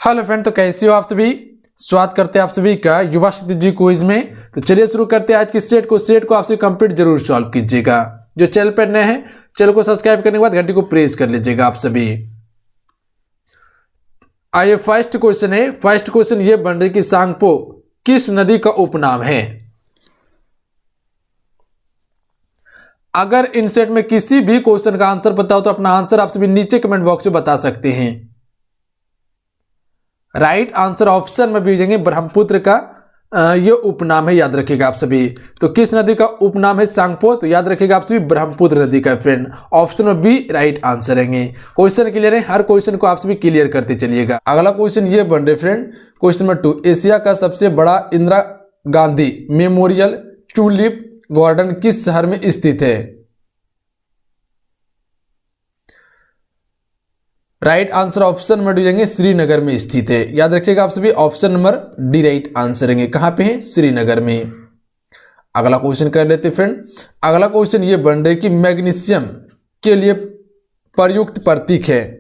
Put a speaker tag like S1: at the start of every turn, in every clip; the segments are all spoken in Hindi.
S1: हेलो फ्रेंड, तो कैसे हो आप सभी। स्वागत करते हैं आप सभी का युवा क्षितिज क्विज में। तो चलिए शुरू करते हैं आज की सेट को आप सभी कंप्लीट जरूर सॉल्व कीजिएगा। जो चैनल पर नए हैं चैनल को सब्सक्राइब करने के बाद घंटी को प्रेस कर लीजिएगा आप सभी। आइए फर्स्ट क्वेश्चन है। फर्स्ट क्वेश्चन ये बन रही कि सांगपो किस नदी का उपनाम है। अगर इन सेट में किसी भी क्वेश्चन का आंसर पता हो तो अपना आंसर आप सभी नीचे कमेंट बॉक्स में बता सकते हैं। राइट आंसर ऑप्शन में भी जाएंगे ब्रह्मपुत्र का ये उपनाम है, याद रखिएगा आप सभी। तो किस नदी का उपनाम है सांगपो, तो याद रखिएगा आप सभी ब्रह्मपुत्र नदी का। फ्रेंड ऑप्शन में बी राइट आंसर रहेंगे। क्वेश्चन क्लियर है, हर क्वेश्चन को आप सभी क्लियर करते चलिएगा। अगला क्वेश्चन ये बन रहे फ्रेंड, क्वेश्चन नंबर 2, एशिया का सबसे बड़ा Indira Gandhi memorial tulip garden किस शहर में स्थित है। Right answer option number D जाएंगे श्रीनगर में स्थित है, याद रखिएगा आप सभी। Option number D right answer रहेंगे। कहां पे है, श्रीनगर में। अगला क्वेश्चन कर लेते फ्रेंड। अगला क्वेश्चन ये बन रहे कि मैग्नीशियम के लिए प्रयुक्त प्रतीक है।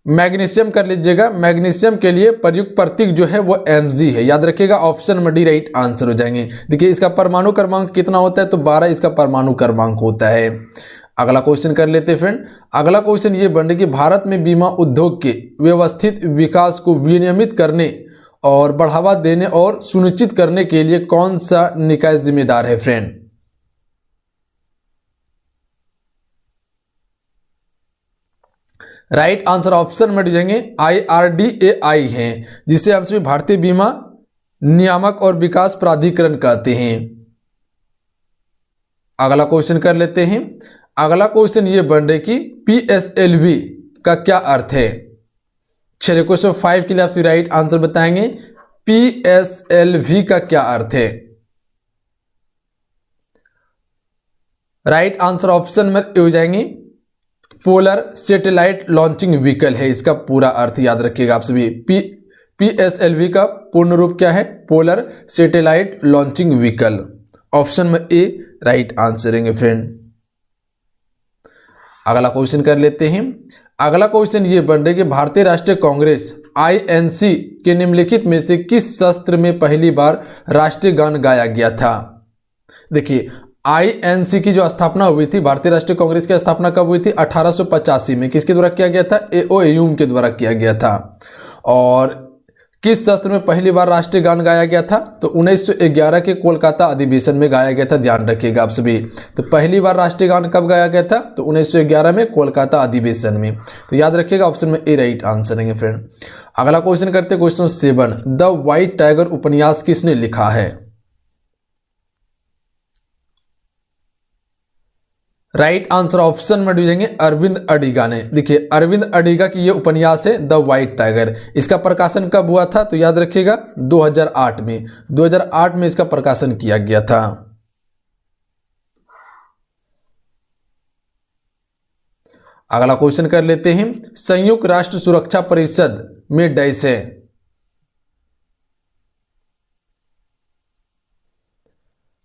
S1: मैग्नीशियम कर लीजिएगा, मैग्नीशियम के लिए प्रयुक्त प्रतीक जो है वो Mg है, याद रखिएगा। Option number D right answer हो जाएंगे। देखिए इसका परमाणु क्रमांक कितना होता है, तो 12 इसका परमाणु क्रमांक होता है। अगला क्वेश्चन कर लेते हैं फ्रेंड। अगला क्वेश्चन ये बन रही कि भारत में बीमा उद्योग के व्यवस्थित विकास को विनियमित करने और बढ़ावा देने और सुनिश्चित करने के लिए कौन सा निकाय जिम्मेदार है। फ्रेंड राइट आंसर ऑप्शन में जाएंगे IRDAI है, जिसे हम सभी भारतीय बीमा नियामक और विकास प्राधिकरण कहते हैं। अगला क्वेश्चन कर लेते हैं। अगला क्वेश्चन ये बन रहे कि PSLV का क्या अर्थ है। चलिए क्वेश्चन 5 के लिए आप राइट आंसर बताएंगे। PSLV का क्या अर्थ है। राइट आंसर ऑप्शन में हो जाएंगे पोलर सैटेलाइट लॉन्चिंग व्हीकल है, इसका पूरा अर्थ याद रखिएगा आप सभी। PSLV का पूर्ण रूप क्या है, polar satellite launching vehicle. Option में ए राइट आंसर रहेंगे फ्रेंड। अगला क्वेश्चन कर लेते हैं। अगला क्वेश्चन ये बन रहे कि भारतीय राष्ट्रीय कांग्रेस INC के निम्नलिखित में से किस शस्त्र में पहली बार राष्ट्रीय गान गाया गया था। देखिए INC की जो स्थापना हुई थी, भारतीय राष्ट्रीय कांग्रेस की स्थापना कब हुई थी, 1885 में। किसके द्वारा किया गया था, AO ह्यूम के द्वारा किया गया था। और किस शस्त्र में पहली बार राष्ट्रीय गान गाया गया था, तो 1911 के कोलकाता अधिवेशन में गाया गया था, ध्यान रखिएगा आप सभी। तो पहली बार राष्ट्रीय गान कब गाया गया था, तो 1911 में कोलकाता अधिवेशन में। तो याद रखिएगा ऑप्शन में ए राइट आंसर है फ्रेंड। अगला क्वेश्चन करते हैं क्वेश्चन 7, द व्हाइट टाइगर उपन्यास किसने लिखा है। राइट आंसर ऑप्शन में दीजिएंगे अरविंद अडिगा ने। देखिए अरविंद अडिगा की ये उपन्यास है द व्हाइट टाइगर। इसका प्रकाशन कब हुआ था, तो याद रखिएगा 2008 में। 2008 में इसका प्रकाशन किया गया था। अगला क्वेश्चन कर लेते हैं। संयुक्त राष्ट्र सुरक्षा परिषद में डैश है।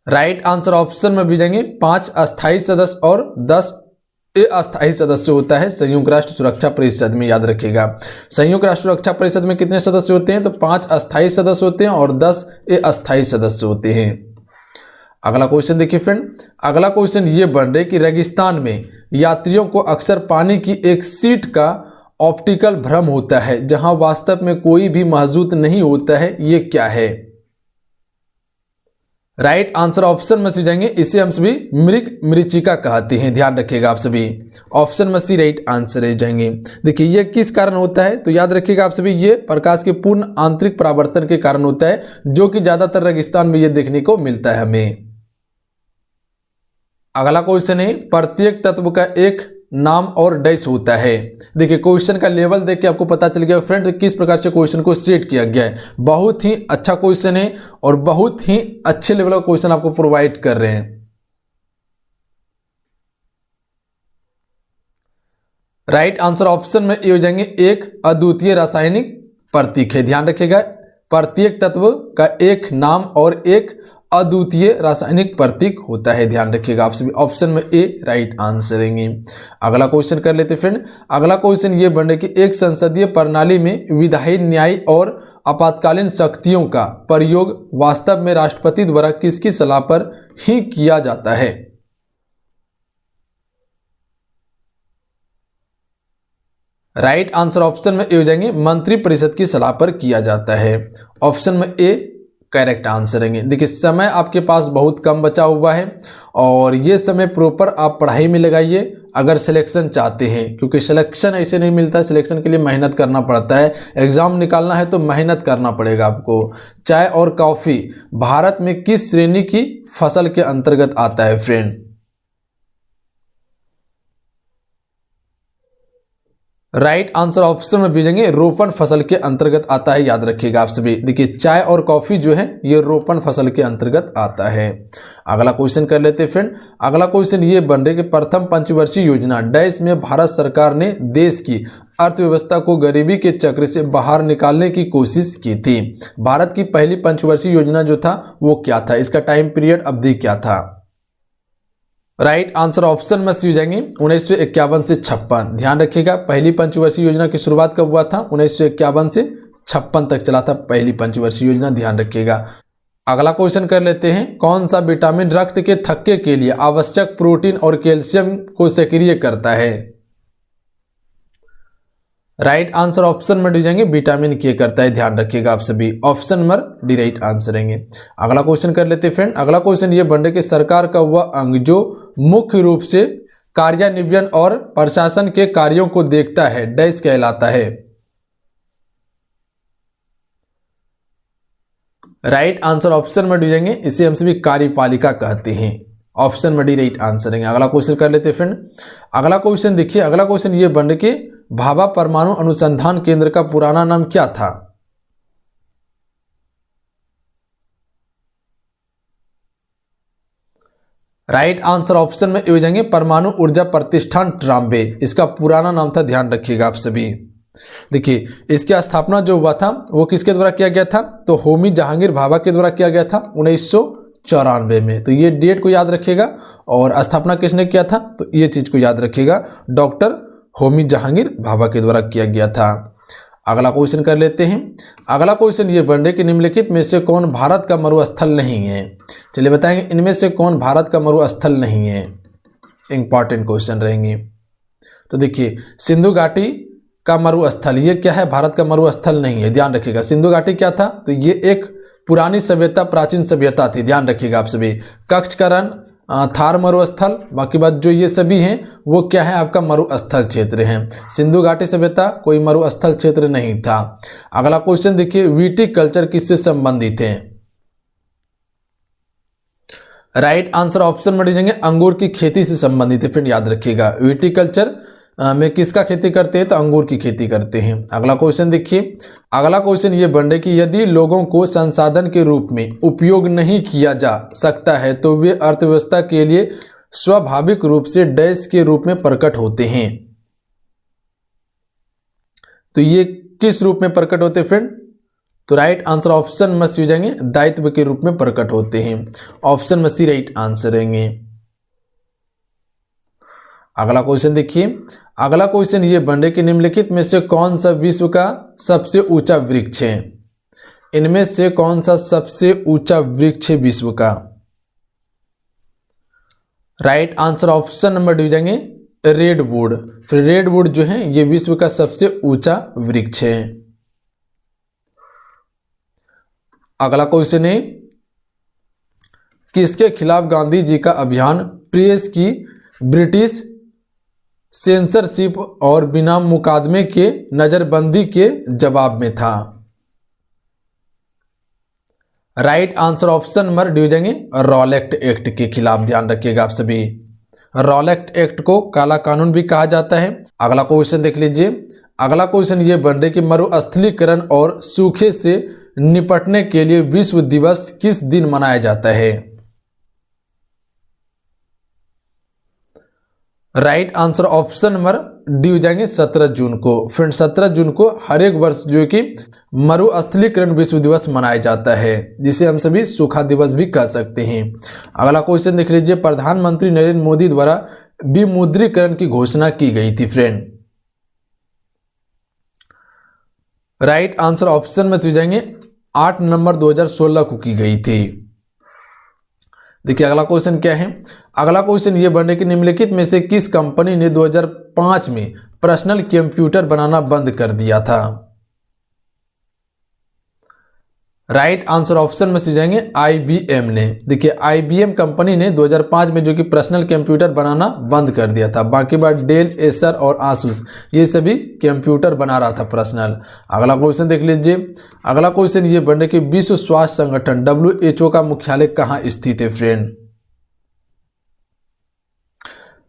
S1: राइट आंसर ऑप्शन में भी जाएंगे 5 अस्थायी सदस्य और 10 अस्थायी सदस्य होता है संयुक्त राष्ट्र सुरक्षा परिषद में, याद रखिएगा। संयुक्त राष्ट्र सुरक्षा परिषद में कितने सदस्य होते हैं, तो 5 अस्थायी सदस्य होते हैं और 10 अस्थायी सदस्य होते हैं। अगला क्वेश्चन देखिए फ्रेंड। अगला क्वेश्चन ये बन रहे कि रेगिस्तान में यात्रियों को अक्सर पानी की एक सीट का ऑप्टिकल भ्रम होता है जहां वास्तव में कोई भी मौजूद नहीं होता है, ये क्या है। राइट आंसर ऑप्शन में से जाएंगे, इसे हम सभी मृचिका कहते हैं, ध्यान रखिएगा आप सभी। ऑप्शन में सी राइट आंसर है जाएंगे। देखिए ये किस कारण होता है, तो याद रखिएगा आप सभी, ये प्रकाश के पूर्ण आंतरिक परावर्तन के कारण होता है, जो कि ज्यादातर रेगिस्तान में ये देखने को मिलता है हमें। अगला क्वेश्चन है, प्रत्येक तत्व का एक नाम और डैश होता है। देखिए क्वेश्चन का लेवल देख के आपको पता चल गया फ्रेंड किस प्रकार से क्वेश्चन को सेट किया गया है। बहुत ही अच्छा क्वेश्चन है और बहुत ही अच्छे लेवल का क्वेश्चन आपको प्रोवाइड कर रहे हैं। राइट आंसर ऑप्शन में ये हो जाएंगे एक अद्वितीय रासायनिक प्रतीक है, ध्यान रखिएगा। प्रत्येक तत्व का एक नाम और एक अद्वितीय रासायनिक प्रतीक होता है। ध्यान रखिएगा, आप सभी ऑप्शन में ए राइट आंसर रहेंगे। अगला क्वेश्चन कर लेते फ्रेंड। अगला क्वेश्चन ये बन रहा है कि एक संसदीय प्रणाली में विधायी, न्यायी और आपातकालीन शक्तियों का प्रयोग वास्तव में राष्ट्रपति द्वारा किसकी सलाह पर ही किया जाता है? राइट आंसर ऑप्शन में ए हो जाएंगे, मंत्रिपरिषद की सलाह पर किया जाता है। ऑप्शन में ए करेक्ट आंसर रहेंगे। देखिए, समय आपके पास बहुत कम बचा हुआ है और ये समय प्रॉपर आप पढ़ाई में लगाइए अगर सिलेक्शन चाहते हैं, क्योंकि सिलेक्शन ऐसे नहीं मिलता है, सिलेक्शन के लिए मेहनत करना पड़ता है। एग्जाम निकालना है तो मेहनत करना पड़ेगा आपको। चाय और कॉफ़ी भारत में किस श्रेणी की फसल के अंतर्गत आता है फ्रेंड? राइट आंसर ऑप्शन में भेजेंगे, रोपण फसल के अंतर्गत आता है। याद रखिएगा आप सभी। देखिए, चाय और कॉफी जो है ये रोपण फसल के अंतर्गत आता है। अगला क्वेश्चन कर लेते हैं फ्रेंड। अगला क्वेश्चन ये बन रहा है कि प्रथम पंचवर्षीय योजना डैश में भारत सरकार ने देश की अर्थव्यवस्था को गरीबी के चक्र से बाहर निकालने की कोशिश की थी। भारत की पहली पंचवर्षीय योजना जो था वो क्या था? इसका टाइम पीरियड अवधि क्या था? राइट आंसर ऑप्शन में सी हो जाएंगे 1951 से 56। ध्यान रखिएगा, पहली पंचवर्षीय योजना की शुरुआत कब हुआ था? 1951 से 56 तक चला था पहली पंचवर्षीय योजना। ध्यान रखिएगा। अगला क्वेश्चन कर लेते हैं। कौन सा विटामिन रक्त के थक्के के लिए आवश्यक प्रोटीन और कैल्शियम को सक्रिय करता है? राइट आंसर ऑप्शन में डी जाएंगे, विटामिन के करता है। ध्यान रखिएगा आप सभी। Option number D right answer रहेंगे। अगला क्वेश्चन कर लेते हैं फ्रेंड। अगला क्वेश्चन ये बन रहा है कि सरकार का वह अंग जो मुख्य रूप से कार्यान्वयन और प्रशासन के कार्यों को देखता है डैश कहलाता है? राइट आंसर ऑप्शन में डी जाएंगे, इसे हम सभी कार्यपालिका कहते हैं। ऑप्शन में डी राइट आंसर रहेंगे। अगला क्वेश्चन कर लेते हैं फ्रेंड। अगला क्वेश्चन देखिए, अगला क्वेश्चन ये बन रहा है कि भाभा परमाणु अनुसंधान केंद्र का पुराना नाम क्या था? राइट आंसर ऑप्शन में हो जाएंगे, परमाणु ऊर्जा प्रतिष्ठान ट्राम्बे, इसका पुराना नाम था। ध्यान रखिएगा आप सभी। देखिए, इसकी स्थापना जो हुआ था वो किसके द्वारा किया गया था? तो होमी जहांगीर भाभा के द्वारा किया गया था 1994 में। तो ये डेट को याद रखिएगा। और स्थापना किसने किया था? तो ये चीज को याद रखिएगा, डॉक्टर होमी जहांगीर भाभा के द्वारा किया गया था। अगला क्वेश्चन कर लेते हैं। अगला क्वेश्चन ये बन रहा है कि निम्नलिखित में से कौन भारत का मरुस्थल नहीं है? चलिए बताएंगे, इनमें से कौन भारत का मरुस्थल नहीं है? इंपॉर्टेंट क्वेश्चन रहेंगे। तो देखिए, सिंधु घाटी का मरुस्थल ये क्या है? भारत का मरुस्थल नहीं है। ध्यान रखिएगा। सिंधु घाटी क्या था? तो ये एक पुरानी सभ्यता, प्राचीन सभ्यता थी। ध्यान रखिएगा आप सभी। कक्षकरण, थार मरुस्थल, बाकी बात जो ये सभी हैं वो क्या है? आपका मरुस्थल क्षेत्र है। सिंधु घाटी सभ्यता कोई मरुस्थल क्षेत्र नहीं था। अगला क्वेश्चन देखिए, विटिकल्चर किससे संबंधित है? राइट आंसर ऑप्शन में दीजिएंगे, अंगूर की खेती से संबंधित है। फिर याद रखिएगा, विटिकल्चर में किसका खेती करते हैं? तो अंगूर की खेती करते हैं। अगला क्वेश्चन देखिए। अगला क्वेश्चन ये बन रहा है कि यदि लोगों को संसाधन के रूप में उपयोग नहीं किया जा सकता है तो वे अर्थव्यवस्था के लिए स्वाभाविक रूप से डैश के रूप में प्रकट होते हैं। तो ये किस रूप में प्रकट होते हैं फ्रेंड? तो राइट आंसर ऑप्शन में सी हो जाएंगे, दायित्व के रूप में प्रकट होते हैं। ऑप्शन में सी राइट आंसर रहेंगे। अगला क्वेश्चन देखिए। अगला क्वेश्चन ये बन रहा है कि निम्नलिखित में से कौन सा विश्व का सबसे ऊंचा वृक्ष है? इनमें से कौन सा सबसे ऊंचा वृक्ष है विश्व का? Right answer option number D जाएंगे, रेडवुड। फिर रेडवुड जो है ये विश्व का सबसे ऊंचा वृक्ष है। अगला क्वेश्चन है, किसके खिलाफ गांधी जी का अभियान प्रेस की ब्रिटिश सेंसरशिप और बिना मुकादमे के नजरबंदी के जवाब में था? Right answer option number D हो जाएंगे, रॉलेट एक्ट के खिलाफ। ध्यान रखिएगा आप सभी। रॉलेट एक्ट को काला कानून भी कहा जाता है। अगला क्वेश्चन देख लीजिए। अगला क्वेश्चन ये बन रहा है कि मरुस्थलीकरण और सूखे से निपटने के लिए विश्व दिवस किस दिन मनाया जाता है? Right answer option number D हो जाएंगे 17 जून को। फ्रेंड 17 जून को हर एक वर्ष जो कि मरुस्थलीकरण विश्व दिवस मनाया जाता है, जिसे हम सभी सूखा दिवस भी कह सकते हैं। अगला क्वेश्चन देख लीजिए, प्रधानमंत्री नरेंद्र मोदी द्वारा विमुद्रीकरण की घोषणा की गई थी। फ्रेंड राइट आंसर ऑप्शन में से जाएंगे 8 नवंबर 2016 को की गई थी। देखिए अगला क्वेश्चन क्या है। अगला क्वेश्चन ये बने कि निम्नलिखित में से किस कंपनी ने 2005 में पर्सनल कंप्यूटर बनाना बंद कर दिया था। राइट आंसर ऑप्शन में से जाएंगे IBM ने। देखिए IBM कंपनी ने 2005 में जो कि पर्सनल कंप्यूटर बनाना बंद कर दिया था। बाकी बात डेल, एसर और आसूस ये सभी कंप्यूटर बना रहा था पर्सनल। अगला क्वेश्चन देख लीजिए। अगला क्वेश्चन ये बने कि विश्व स्वास्थ्य संगठन WHO का मुख्यालय कहाँ स्थित है। फ्रेंड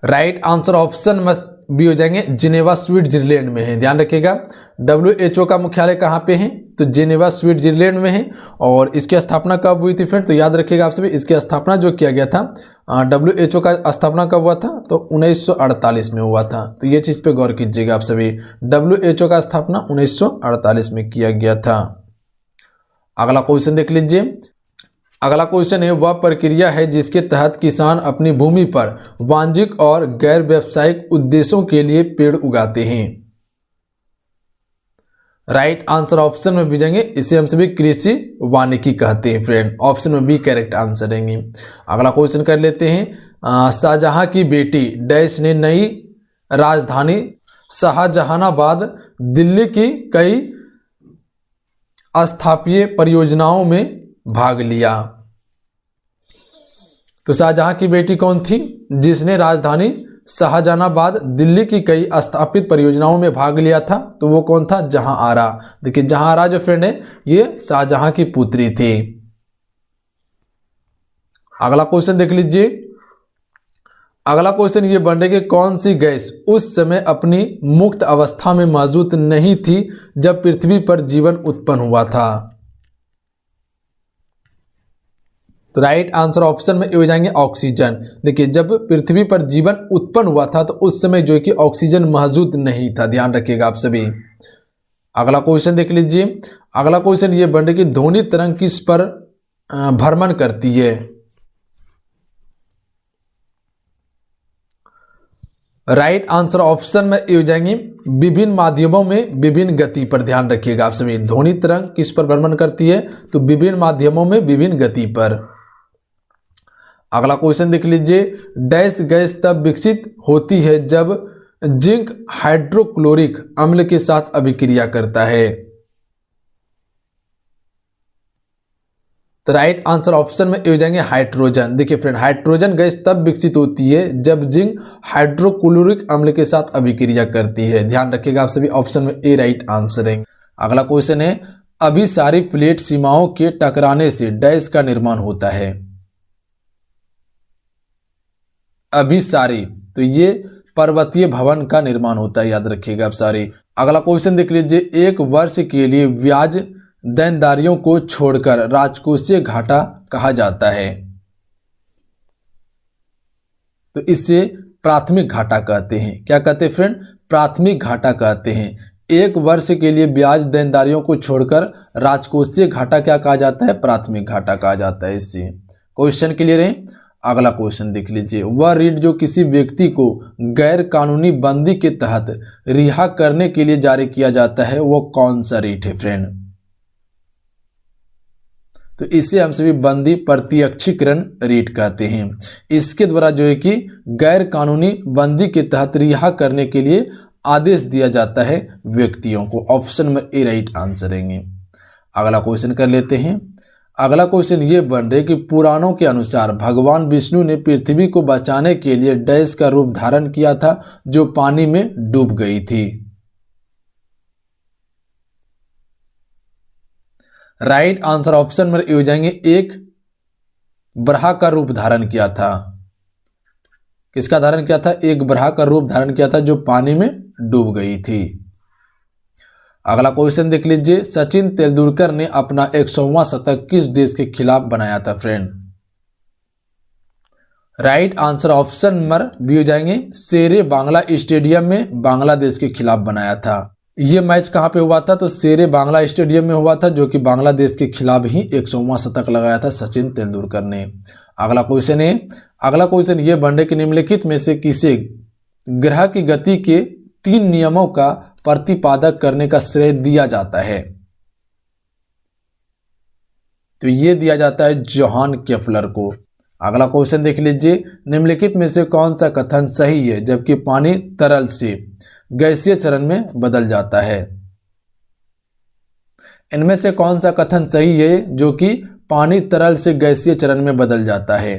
S1: राइट आंसर ऑप्शन में भी हो जाएंगे जिनेवा स्विट्जरलैंड में है। ध्यान रखिएगा WHO का मुख्यालय कहाँ पे है, तो जिनेवा स्विट्जरलैंड में है। और इसकी स्थापना कब हुई थी फ्रेंड, तो याद रखिएगा आप सभी, इसकी स्थापना जो किया गया था WHO का स्थापना कब हुआ था, तो 1948 में हुआ था। तो ये चीज़ पे गौर कीजिएगा आप सभी, WHO का स्थापना 1948 में किया गया था। अगला क्वेश्चन देख लीजिए। अगला क्वेश्चन है, वह प्रक्रिया है जिसके तहत किसान अपनी भूमि पर वाणिज्यिक और गैर व्यावसायिक उद्देश्यों के लिए पेड़ उगाते हैं। राइट आंसर ऑप्शन में भी जाएंगे, इसे हम सभी कृषि वानिकी कहते हैं। फ्रेंड ऑप्शन में भी करेक्ट आंसर रहेंगे। अगला क्वेश्चन कर लेते हैं। शाहजहां की बेटी डैश ने नई राजधानी शाहजहानाबाद दिल्ली की कई स्थापत्य परियोजनाओं में भाग लिया। तो शाहजहां की बेटी कौन थी जिसने राजधानी शाहजहानाबाद दिल्ली की कई स्थापित परियोजनाओं में भाग लिया था, तो वो कौन था, जहांआरा। देखिए जहांआरा जो फ्रेंड है ये शाहजहां की पुत्री थी। अगला क्वेश्चन देख लीजिए। अगला क्वेश्चन ये बन रहा है कि कौन सी गैस उस समय अपनी मुक्त अवस्था में मौजूद नहीं थी जब पृथ्वी पर जीवन उत्पन्न हुआ था। तो राइट आंसर ऑप्शन में हो जाएंगे ऑक्सीजन। देखिए जब पृथ्वी पर जीवन उत्पन्न हुआ था तो उस समय जो है कि ऑक्सीजन मौजूद नहीं था। ध्यान रखिएगा आप सभी। अगला क्वेश्चन देख लीजिए। अगला क्वेश्चन ये बन रहा है कि ध्वनि तरंग किस पर भ्रमण करती है। राइट आंसर ऑप्शन में हो जाएंगे विभिन्न माध्यमों में विभिन्न गति पर। ध्यान रखिएगा आप सभी, ध्वनि तरंग किस पर भ्रमण करती है, तो विभिन्न माध्यमों में विभिन्न गति पर। अगला क्वेश्चन देख लीजिए। डैश गैस तब विकसित होती है जब जिंक हाइड्रोक्लोरिक अम्ल के साथ अभिक्रिया करता है। तो राइट आंसर ऑप्शन में हो जाएंगे हाइड्रोजन। देखिए फ्रेंड हाइड्रोजन गैस तब विकसित होती है जब जिंक हाइड्रोक्लोरिक अम्ल के साथ अभिक्रिया करती है। ध्यान रखिएगा आप सभी, ऑप्शन में ए राइट आंसर है। अगला क्वेश्चन है, अभिसारी प्लेट सीमाओं के टकराने से डैश का निर्माण होता है। अभिसारी, तो ये पर्वतीय भवन का निर्माण होता है, याद रखिएगा आप सारे। अगला क्वेश्चन देख लीजिए। एक वर्ष के लिए ब्याज देनदारियों को छोड़कर राजकोषीय घाटा कहा जाता है, तो इससे प्राथमिक घाटा कहते हैं। क्या कहते हैं फ्रेंड, प्राथमिक घाटा कहते हैं। एक वर्ष के लिए ब्याज देनदारियों को छोड़कर राजकोषीय घाटा क्या कहा जाता है, प्राथमिक घाटा कहा जाता है। इससे क्वेश्चन क्लियर है। अगला क्वेश्चन देख लीजिए। वह ऋण जो किसी व्यक्ति को गैर कानूनी बंदी के तहत रिहा करने के लिए जारी किया जाता है वो कौन सा ऋण है फ्रेंड, तो इसे हम सभी बंदी प्रत्यक्षीकरण ऋण कहते हैं। इसके द्वारा जो है कि गैर कानूनी बंदी के तहत रिहा करने के लिए आदेश दिया जाता है व्यक्तियों को। ऑप्शन में ए राइट आंसर रहेंगे। अगला क्वेश्चन कर लेते हैं। अगला क्वेश्चन ये बन रहे कि पुराणों के अनुसार भगवान विष्णु ने पृथ्वी को बचाने के लिए डैश का रूप धारण किया था जो पानी में डूब गई थी। राइट आंसर ऑप्शन में हो जाएंगे एक बराह का रूप धारण किया था। किसका धारण किया था, एक बराह का रूप धारण किया था जो पानी में डूब गई थी। अगला क्वेश्चन देख लीजिए। सचिन तेंदुलकर ने अपना 100वां शतक किस देश के खिलाफ बनाया था friend, right answer option number B हो जाएंगे, शेरे बांग्ला स्टेडियम में बांग्लादेश के खिलाफ बनाया था। ये मैच कहाँ पे हुआ था? तो शेरे बांग्ला स्टेडियम में हुआ था, जो कि बांग्लादेश के खिलाफ ही 100वां शतक लगाया था सचिन तेंदुलकर ने। अगला क्वेश्चन है, अगला क्वेश्चन ये वनडे के निम्नलिखित में से किसे ग्रह की गति के 3 नियमों का प्रतिपादक करने का श्रेय दिया जाता है? तो ये दिया जाता है जोहान केपलर को। अगला क्वेश्चन देख लीजिए, निम्नलिखित में से कौन सा कथन सही है जबकि पानी तरल से गैसीय चरण में बदल जाता है? इनमें से कौन सा कथन सही है जो कि पानी तरल से गैसीय चरण में बदल जाता है?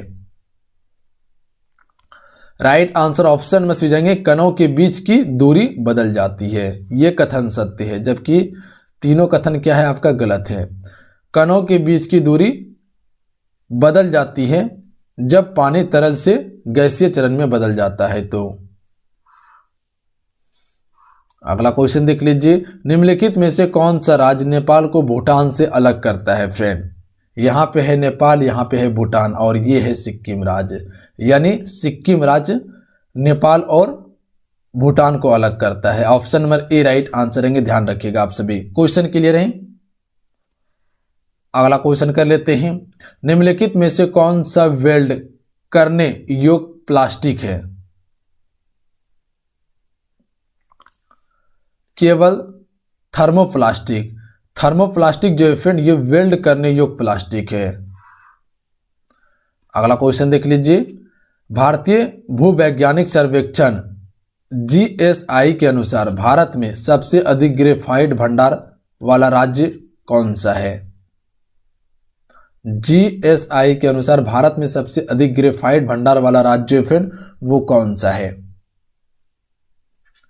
S1: राइट आंसर ऑप्शन में से जाएंगे, कणों के बीच की दूरी बदल जाती है। यह कथन सत्य है, जबकि तीनों कथन क्या है आपका गलत है। कणों के बीच की दूरी बदल जाती है जब पानी तरल से गैसीय चरण में बदल जाता है। तो अगला क्वेश्चन देख लीजिए, निम्नलिखित में से कौन सा राज्य नेपाल को भूटान से अलग करता है? फ्रेंड, यहाँ पे है नेपाल, यहाँ पे है भूटान और ये है सिक्किम राज्य। यानी सिक्किम राज्य नेपाल और भूटान को अलग करता है। Option number A right answer है, ध्यान रखिएगा आप सभी। क्वेश्चन क्लियर है? अगला क्वेश्चन कर लेते हैं, निम्नलिखित में से कौन सा वेल्ड करने योग्य प्लास्टिक है? केवल थर्मोप्लास्टिक। थर्मोप्लास्टिक जो है फ्रेंड, ये वेल्ड करने योग्य प्लास्टिक है। अगला क्वेश्चन देख लीजिए, भारतीय भूवैज्ञानिक सर्वेक्षण जीएसआई के अनुसार भारत में सबसे अधिक ग्रेफाइट भंडार वाला राज्य कौन सा है? जीएसआई के अनुसार भारत में सबसे अधिक ग्रेफाइट भंडार वाला राज्य फ्रेंड वो कौन सा है?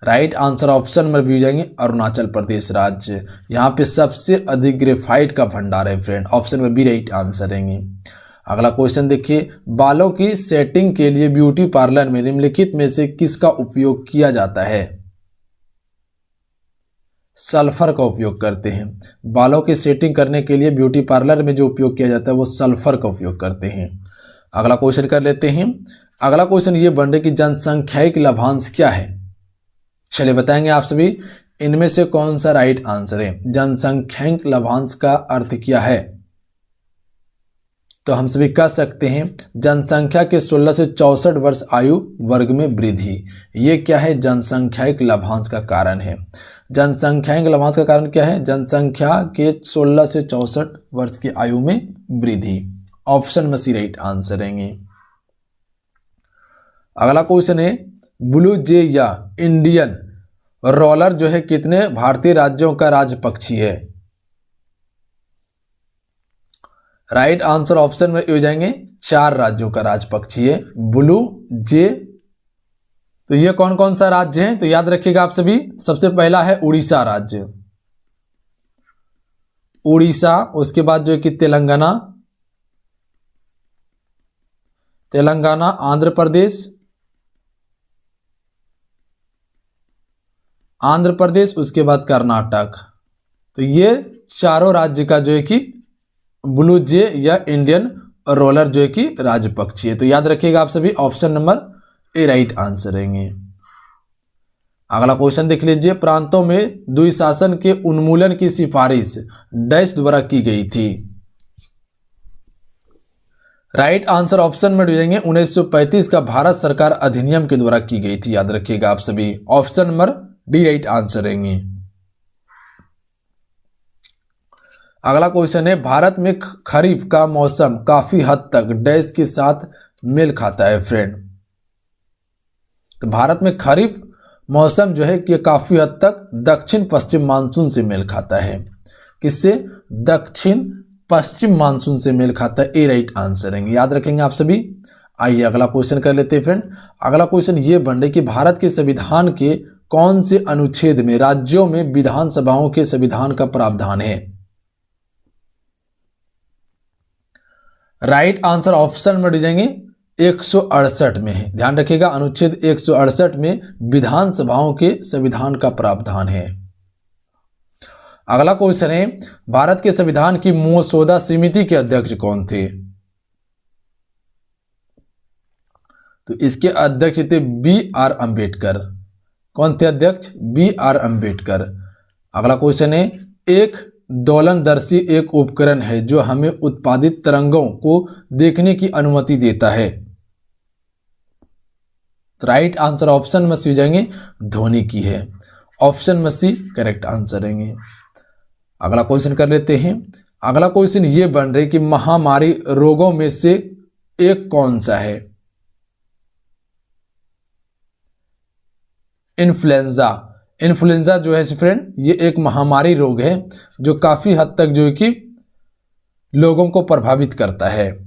S1: राइट आंसर ऑप्शन में भी हो जाएंगे, अरुणाचल प्रदेश राज्य। यहाँ पे सबसे अधिक ग्रेफाइट का भंडार है फ्रेंड। ऑप्शन में भी राइट आंसर रहेंगे। अगला क्वेश्चन देखिए, बालों की सेटिंग के लिए ब्यूटी पार्लर में निम्नलिखित में से किसका उपयोग किया जाता है? सल्फर का उपयोग करते हैं। बालों की सेटिंग करने के लिए ब्यूटी पार्लर में जो उपयोग किया जाता है वो सल्फर का उपयोग करते हैं। अगला क्वेश्चन कर लेते हैं। अगला क्वेश्चन ये वनडे की जनसंख्यायिक लाभांश क्या है? चलिए बताएंगे आप सभी, इनमें से कौन सा राइट आंसर है? जनसंख्यायिक लाभांश का अर्थ क्या है? तो हम सभी कह सकते हैं जनसंख्या के 16 से 64 वर्ष आयु वर्ग में वृद्धि। ये क्या है? जनसंख्यायिक लाभांश का कारण है। जनसंख्यायिक लाभांश का कारण क्या है? जनसंख्या के 16 से 64 वर्ष की आयु में वृद्धि। ऑप्शन में सी राइट आंसर रहेंगे। अगला क्वेश्चन है, ब्लू जे या इंडियन रोलर जो है कितने भारतीय राज्यों का राज्य पक्षी है? राइट आंसर ऑप्शन में हो जाएंगे 4 राज्यों का राज्य पक्षी है ब्लू जे। तो ये कौन कौन सा राज्य है? तो याद रखिएगा आप सभी, सबसे पहला है उड़ीसा राज्य, उड़ीसा। उसके बाद जो है कि तेलंगाना, तेलंगाना, आंध्र प्रदेश, आंध्र प्रदेश, उसके बाद कर्नाटक। तो ये चारों राज्य का जो है कि ब्लू जे या इंडियन रोलर जो है कि राज्य पक्षी है। तो याद रखिएगा आप सभी, option number A right answer रहेंगे। अगला क्वेश्चन देख लीजिए, प्रांतों में द्विशासन के उन्मूलन की सिफारिश डैश द्वारा की गई थी? राइट आंसर ऑप्शन में जाएंगे 1935 का भारत सरकार अधिनियम के द्वारा की गई थी। याद रखिएगा आप सभी, option number D right answer रहेंगे। अगला क्वेश्चन है, भारत में खरीफ का मौसम काफी हद तक डैश के साथ मेल खाता है फ्रेंड? तो भारत में खरीफ मौसम जो है कि काफी हद तक दक्षिण पश्चिम मानसून से मेल खाता है। किससे? दक्षिण पश्चिम मानसून से मेल खाता है। ए राइट आंसर रहेंगे। याद रखेंगे आप सभी। आइए अगला क्वेश्चन कर लेते हैं फ्रेंड। अगला क्वेश्चन ये बन रहा है कि भारत के संविधान के कौन से अनुच्छेद में राज्यों में विधानसभाओं के संविधान का प्रावधान है? राइट आंसर ऑप्शन में जाएंगे 168 में है। ध्यान रखिएगा, अनुच्छेद 168 में विधानसभाओं के संविधान का प्रावधान है। अगला क्वेश्चन है, भारत के संविधान की मसौदा समिति के अध्यक्ष कौन थे? तो इसके अध्यक्ष थे B.R. अम्बेडकर। कौन थे अध्यक्ष? B.R. अम्बेडकर। अगला क्वेश्चन है, एक दोलनदर्शी एक उपकरण है जो हमें उत्पादित तरंगों को देखने की अनुमति देता है। तो राइट आंसर ऑप्शन में सी हो जाएंगे, ध्वनि की है। ऑप्शन में सी करेक्ट आंसर रहेंगे। अगला क्वेश्चन कर लेते हैं। अगला क्वेश्चन ये बन रही कि महामारी रोगों में से एक कौन सा है? इन्फ्लुएंजा। इन्फ्लुएंजा जो है फ्रेंड, ये एक महामारी रोग है जो काफी हद तक जो है कि लोगों को प्रभावित करता है।